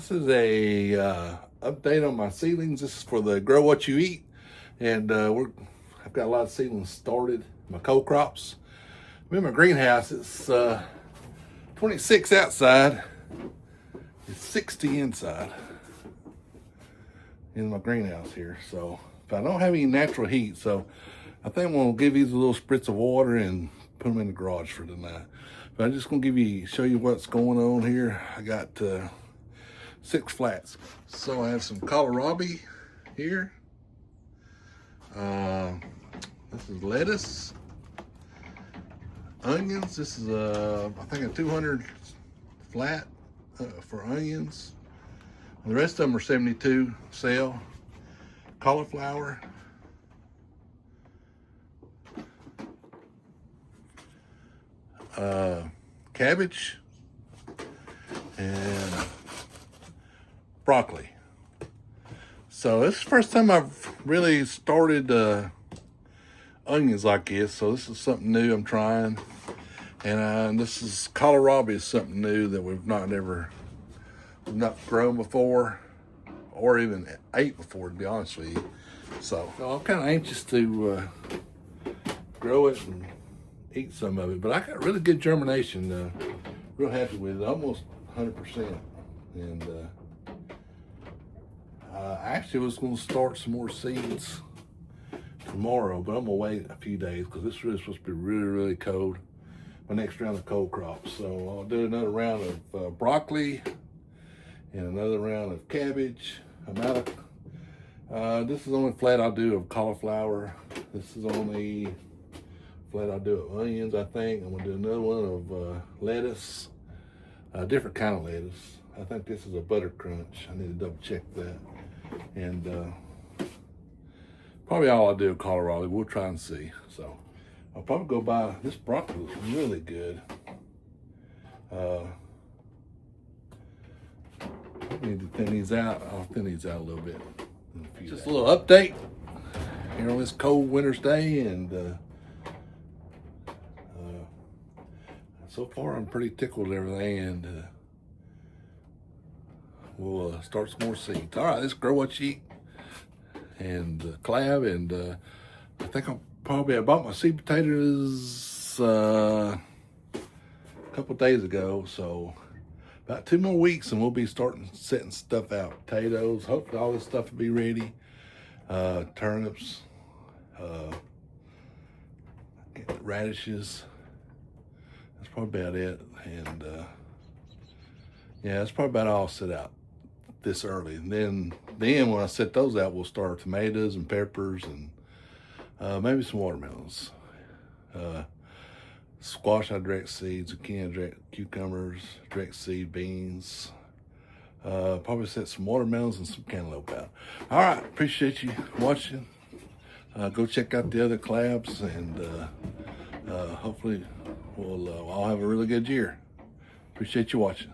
This is a update on my seedlings. This is for the Grow What You Eat, and I've got a lot of seedlings started. My cold crops. I'm in my greenhouse. It's 26 outside. It's 60 inside in my greenhouse here. So if I don't have any natural heat, so I think I'm gonna give these a little spritz of water and put them in the garage for tonight. But I'm just gonna show you what's going on here. I got 6 flats. So I have some kohlrabi here. This is lettuce, onions. This is I think a 200 flat for onions. And the rest of them are 72 cell. Cauliflower, cabbage, and broccoli. So this is the first time I've really started onions like this. So this is something new I'm trying. And this is kohlrabi is something new that we've not grown before or even ate before, to be honest with you. So I'm kind of anxious to grow it and eat some of it. But I got really good germination. Real happy with it, almost 100%. And I actually was going to start some more seeds tomorrow, but I'm going to wait a few days because this is supposed to be really, really cold. My next round of cold crops. So I'll do another round of broccoli and another round of cabbage. I'm out of, this is the only flat I'll do of cauliflower. This is the only flat I'll do of onions, I think. I'm gonna do another one of lettuce, a different kind of lettuce. I think this is a butter crunch. I need to double check that. And probably all I'll do of kohlrabi. We'll try and see. So I'll probably go buy, this broccoli looks really good. I need to thin these out. I'll thin these out a little bit. Just a little update here on this cold winter's day, and so far I'm pretty tickled with everything, and we'll start some more seeds. All right, let's grow what you eat. And collab, and I think I bought my seed potatoes a couple days ago, so about 2 more weeks and we'll be setting stuff out. Potatoes, hopefully all this stuff will be ready. Turnips, radishes. That's probably about it. And yeah, that's probably about all set out this early. And then when I set those out, we'll start tomatoes and peppers and maybe some watermelons. Squash, I direct seed. Zucchini, I direct cucumbers, direct seed beans. Probably set some watermelons and some cantaloupe out. All right, appreciate you watching. Go check out the other collabs, and hopefully we'll all have a really good year. Appreciate you watching.